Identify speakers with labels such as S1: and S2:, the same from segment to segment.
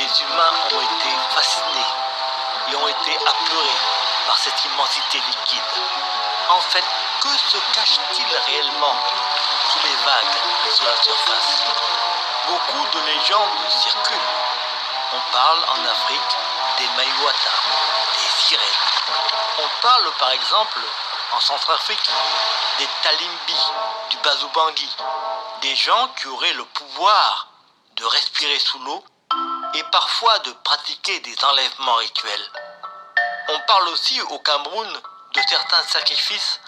S1: Les humains ont été fascinés et ont été apeurés par cette immensité liquide. En fait, que se cache-t-il réellement sous les vagues et sous la surface? Beaucoup de légendes circulent. On parle en Afrique des Maiwata, des sirènes. On parle par exemple en Centrafrique des Talimbi, du Bazubangui, des gens qui auraient le pouvoir de respirer sous l'eau et parfois de pratiquer des enlèvements rituels. On parle aussi au Cameroun de certains sacrifices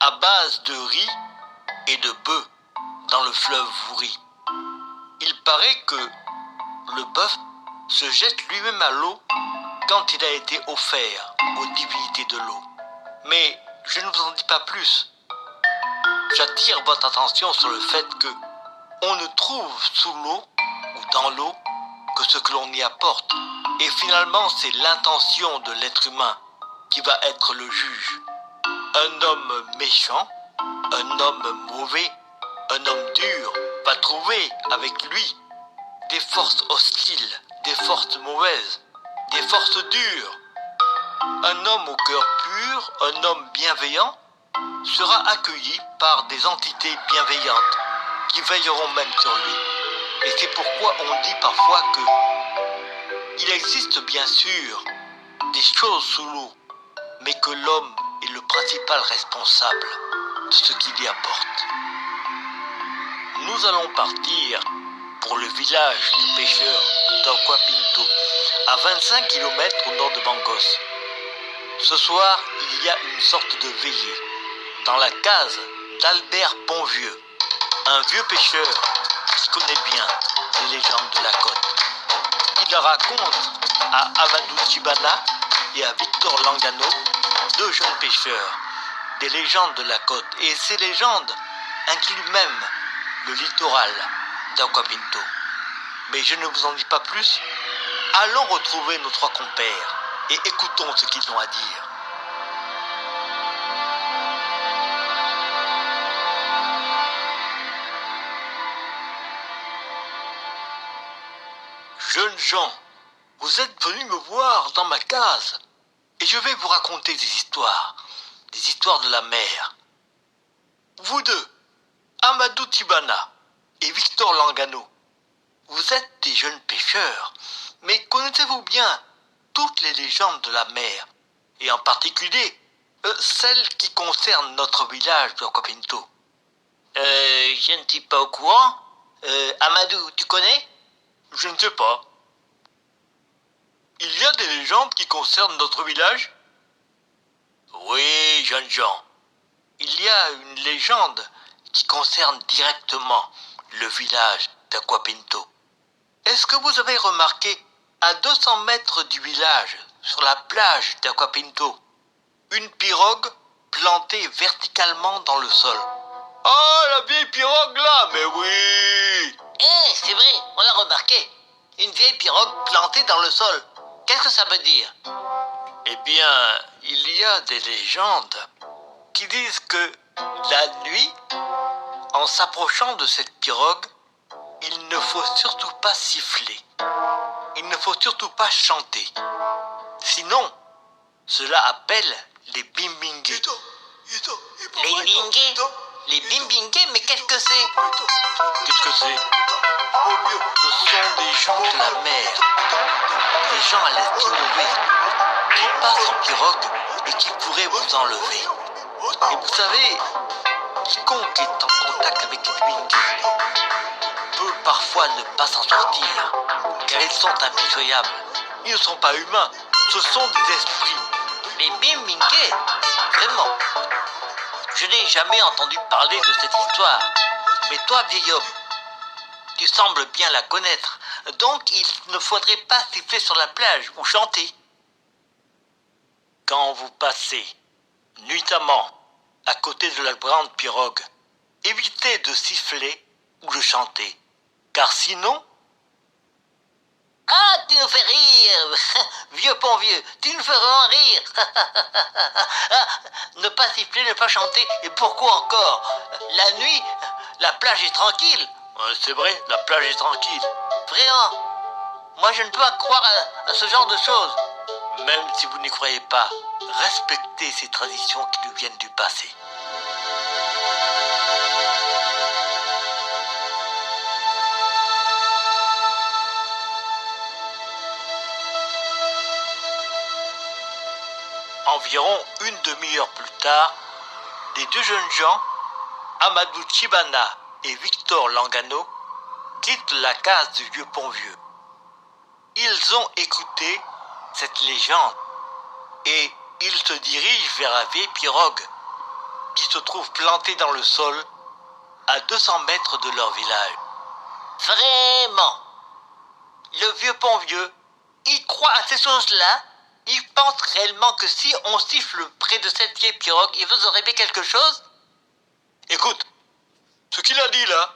S1: à base de riz et de bœufs dans le fleuve Vouri. Il paraît que le bœuf se jette lui-même à l'eau quand il a été offert aux divinités de l'eau. Mais je ne vous en dis pas plus. J'attire votre attention sur le fait que on ne trouve sous l'eau ou dans l'eau que ce que l'on y apporte. Et finalement, c'est l'intention de l'être humain qui va être le juge. Un homme méchant, un homme mauvais, un homme dur va trouver avec lui des forces hostiles, des forces mauvaises, des forces dures. Un homme au cœur pur, un homme bienveillant, sera accueilli par des entités bienveillantes qui veilleront même sur lui. Et c'est pourquoi on dit parfois que il existe bien sûr des choses sous l'eau, mais que l'homme est le principal responsable de ce qu'il y apporte. Nous allons partir pour le village de pêcheurs d'Aquapinto, à 25 km au nord de Bangos. Ce soir, il y a une sorte de veillée dans la case d'Albert Bonvieux, un vieux pêcheur qui connaît bien les légendes de la côte. Il raconte à Amadou Tibana et à Victor Langano, deux jeunes pêcheurs, des légendes de la côte. Et ces légendes incluent même le littoral d'Aquapinto. Mais je ne vous en dis pas plus. Allons retrouver nos trois compères et écoutons ce qu'ils ont à dire. Jeunes gens, vous êtes venus me voir dans ma case et je vais vous raconter des histoires de la mer. Vous deux, Amadou Tibana et Victor Langano, vous êtes des jeunes pêcheurs, mais connaissez-vous bien toutes les légendes de la mer, et en particulier celles qui concernent notre village de Aquapinto? Je ne suis pas au courant. Amadou, tu connais? Je ne sais pas. Il y a des légendes qui concernent notre village? Oui, jeunes gens. Il y a une légende qui concerne directement le village d'Aquapinto. Est-ce que vous avez remarqué, à 200 mètres du village, sur la plage d'Aquapinto, une pirogue plantée verticalement dans le sol? Ah, la vieille pirogue là, mais oui! C'est vrai, on l'a remarqué. Une vieille pirogue plantée dans le sol. Qu'est-ce que ça veut dire? Eh bien, il y a des légendes qui disent que la nuit, en s'approchant de cette pirogue, il ne faut surtout pas siffler. Il ne faut surtout pas chanter. Sinon, cela appelle les bimbingués. Les bimbingués? Les bimbingués, mais qu'est-ce que c'est? Qu'est-ce que c'est? Ce sont des gens de la mer, des gens à l'esprit mauvais, qui passent en pirogue et qui pourraient vous enlever. Et vous savez, quiconque est en contact avec les bimbingués peut parfois ne pas s'en sortir, car ils sont impitoyables. Ils ne sont pas humains, ce sont des esprits. Les bimbingués? Vraiment? Je n'ai jamais entendu parler de cette histoire. Mais toi, vieil homme, tu sembles bien la connaître. Donc, il ne faudrait pas siffler sur la plage ou chanter. Quand vous passez nuitamment à côté de la grande pirogue, évitez de siffler ou de chanter. Car sinon... Ah, tu nous fais rire. Vieux bon vieux, tu nous fais vraiment rire. Ne pas siffler, ne pas chanter. Et pourquoi encore? La nuit, la plage est tranquille. C'est vrai, la plage est tranquille. Vraiment? Moi, je ne peux pas croire à ce genre de choses. Même si vous n'y croyez pas, respectez ces traditions qui nous viennent du passé. Environ une demi-heure plus tard, les deux jeunes gens, Amadou Chibana et Victor Langano, quittent la case du vieux pont vieux. Ils ont écouté cette légende et ils se dirigent vers la vieille pirogue qui se trouve plantée dans le sol à 200 mètres de leur village. Vraiment, le vieux pont vieux, il croit à ces choses-là. Il pense réellement que si on siffle près de cette vieille pirogue, il vous arriver quelque chose? Écoute, ce qu'il a dit là,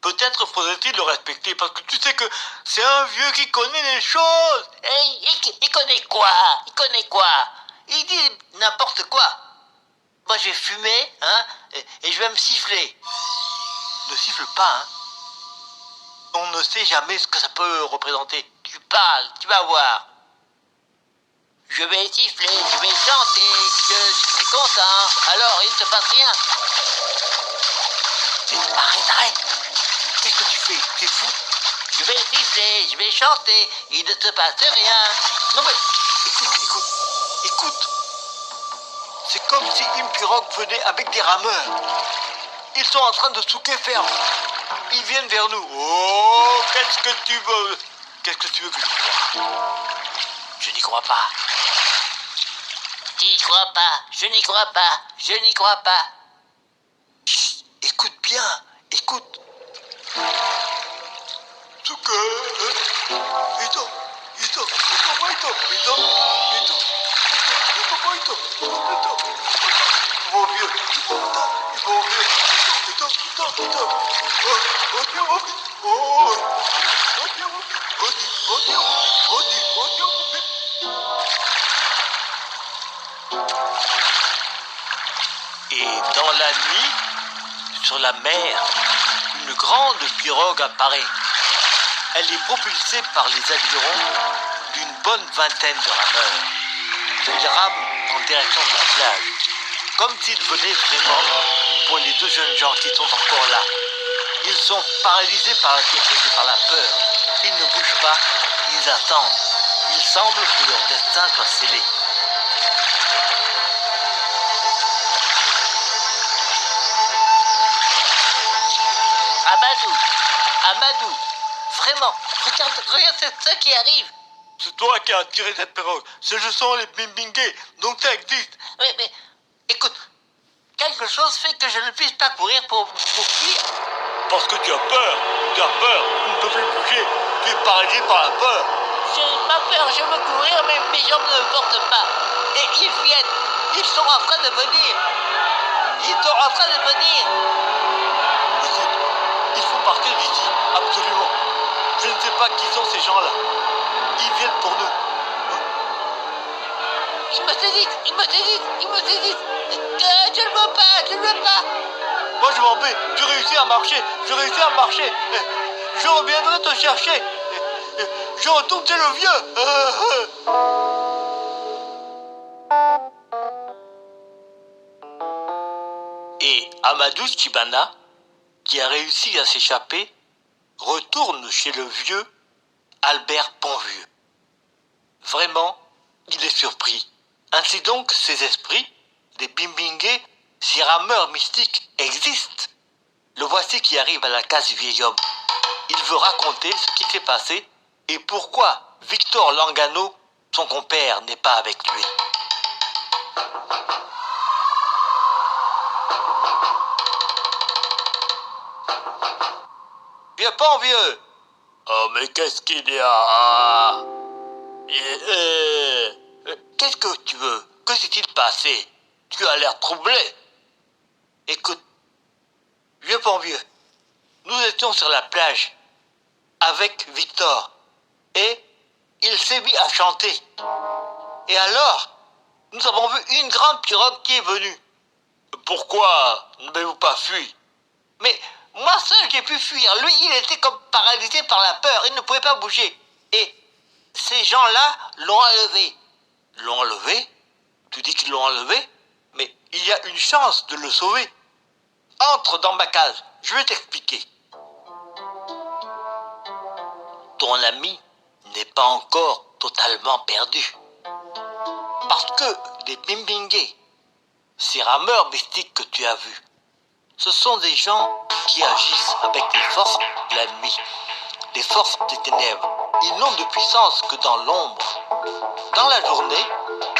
S1: peut-être faudrait-il le respecter, parce que tu sais que c'est un vieux qui connaît les choses. Il connaît quoi? Il connaît quoi? Il dit n'importe quoi. Moi je vais fumer, hein, et je vais me siffler. Ne siffle pas, hein. On ne sait jamais ce que ça peut représenter. Tu parles, tu vas voir. Je vais siffler, je vais chanter, je suis content, alors il ne se passe rien. Arrête. Qu'est-ce que tu fais? Tu es fou? Je vais siffler, je vais chanter, il ne se passe rien. Non mais, écoute. C'est comme si une pirogue venait avec des rameurs. Ils sont en train de souquer ferme. Ils viennent vers nous. Oh, qu'est-ce que tu veux? Qu'est-ce que tu veux que je croie? Je n'y crois pas. Tu n'y crois pas? Je n'y crois pas. Je n'y crois pas. Chut, écoute bien. Écoute. Et dans la nuit, sur la mer, une grande pirogue apparaît. Elle est propulsée par les avirons d'une bonne vingtaine de rameurs. Ils rament en direction de la plage, comme s'ils venaient vraiment pour les deux jeunes gens qui sont encore là. Ils sont paralysés par l'inquiétude et par la peur. Ils ne bougent pas, ils attendent. Il semble que leur destin soit scellé. Amadou, vraiment, regarde ce qui arrive. C'est toi qui as tiré cette pirogue. Ce sont les bimbingués, donc ça existe. Mais, écoute, quelque chose fait que je ne puisse pas courir pour fuir. Parce que tu as peur, tu ne peux plus bouger, tu es paralysé par la peur. Je n'ai pas peur, je veux courir, mais mes jambes ne me portent pas. Et ils viennent, ils sont en train de venir. Écoute, il faut partir d'ici, absolument. Je ne sais pas qui sont ces gens-là. Ils viennent pour nous. Ils me saisissent. Je ne veux pas. Moi je m'en vais, je réussis à marcher. Je reviendrai te chercher. Je retourne chez le vieux. Et Amadou Chibana, qui a réussi à s'échapper, retourne chez le vieux Albert Ponvieux. Vraiment, il est surpris. Ainsi donc, ces esprits, des bimbingués, ces rameurs mystiques existent. Le voici qui arrive à la case du vieil homme. Il veut raconter ce qui s'est passé et pourquoi Victor Langano, son compère, n'est pas avec lui. Vieux Ponvieux! Oh, mais qu'est-ce qu'il y a? Qu'est-ce que tu veux? Que s'est-il passé? Tu as l'air troublé. Écoute, vieux Ponvieux, nous étions sur la plage avec Victor et il s'est mis à chanter. Et alors, nous avons vu une grande pirogue qui est venue. Pourquoi n'avez-vous pas fui? Mais Moi seul, j'ai pu fuir. Lui, il était comme paralysé par la peur. Il ne pouvait pas bouger. Et ces gens-là l'ont enlevé. L'ont enlevé? Tu dis qu'ils l'ont enlevé? Mais il y a une chance de le sauver. Entre dans ma cage. Je vais t'expliquer. Ton ami n'est pas encore totalement perdu. Parce que les Bimbingés, ces rameurs mystiques que tu as vus, ce sont des gens qui agissent avec les forces de la nuit, les forces des ténèbres. Ils n'ont de puissance que dans l'ombre. Dans la journée,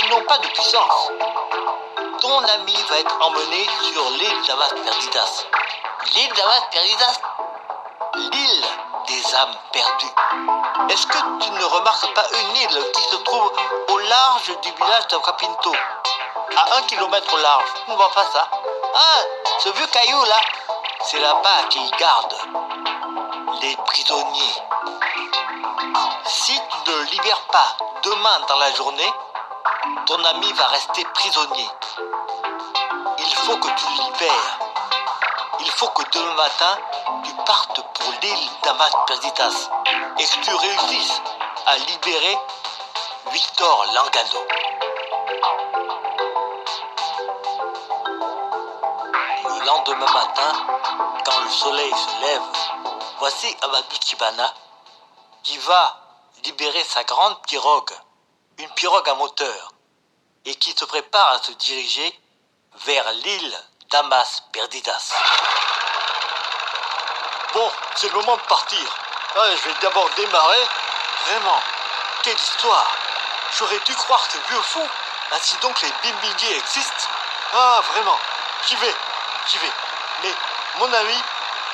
S1: ils n'ont pas de puissance. Ton ami va être emmené sur l'île d'Amas Perdidas. L'île d'Amas Perdidas? L'île des âmes perdues. Est-ce que tu ne remarques pas une île qui se trouve au large du village de Capinto? À 1 kilomètre au large. Tu ne vois pas ça? Ah, ce vieux caillou là, c'est là-bas qu'ils gardent les prisonniers. Si tu ne le libères pas demain dans la journée, ton ami va rester prisonnier. Il faut que tu le libères. Il faut que demain matin, tu partes pour l'île d'Amas Perdidas et que tu réussisses à libérer Victor Langano. Le lendemain matin, quand le soleil se lève, voici Amadou Chibana qui va libérer sa grande pirogue, une pirogue à moteur, et qui se prépare à se diriger vers l'île d'Amas Perdidas. Bon, c'est le moment de partir. Ah, je vais d'abord démarrer. Vraiment, quelle histoire. J'aurais dû croire ce vieux fou. Ainsi donc les Bimbingés existent. Ah, vraiment, j'y vais. Mais mon ami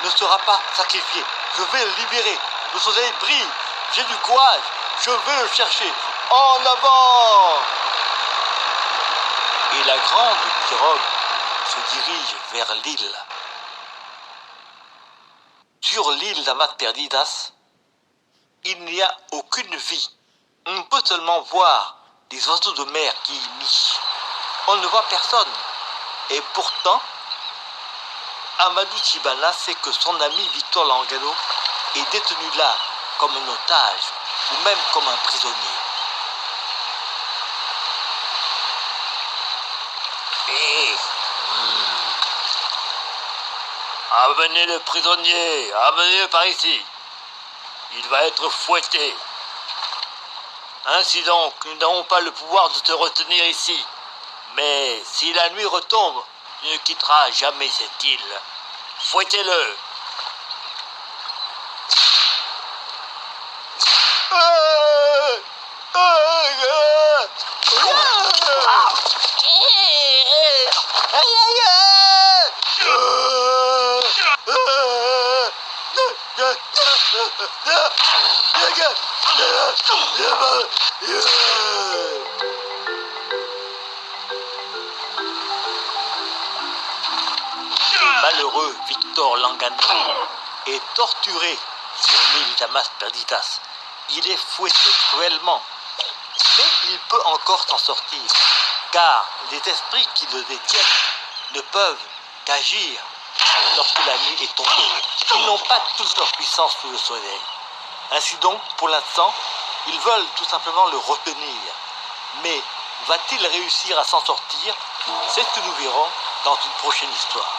S1: ne sera pas sacrifié. Je vais le libérer. Le soleil brille. J'ai du courage. Je veux le chercher. En avant! Et la grande pirogue se dirige vers l'île. Sur l'île d'Amas Perdidas, il n'y a aucune vie. On peut seulement voir des oiseaux de mer qui y nichent. On ne voit personne. Et pourtant, Amadou Chibana sait que son ami Victor Langano est détenu là comme un otage ou même comme un prisonnier. Amenez le prisonnier, amenez-le par ici. Il va être fouetté. Ainsi donc, nous n'avons pas le pouvoir de te retenir ici. Mais si la nuit retombe, tu ne quitteras jamais cette île. Fouettez-le. Malheureux Victor Langano est torturé sur l'île d'Amas Perdidas. Il est fouetté cruellement, mais il peut encore s'en sortir, car les esprits qui le détiennent ne peuvent qu'agir lorsque la nuit est tombée. Ils n'ont pas toute leur puissance sous le soleil. Ainsi donc, pour l'instant, ils veulent tout simplement le retenir. Mais va-t-il réussir à s'en sortir? C'est ce que nous verrons dans une prochaine histoire.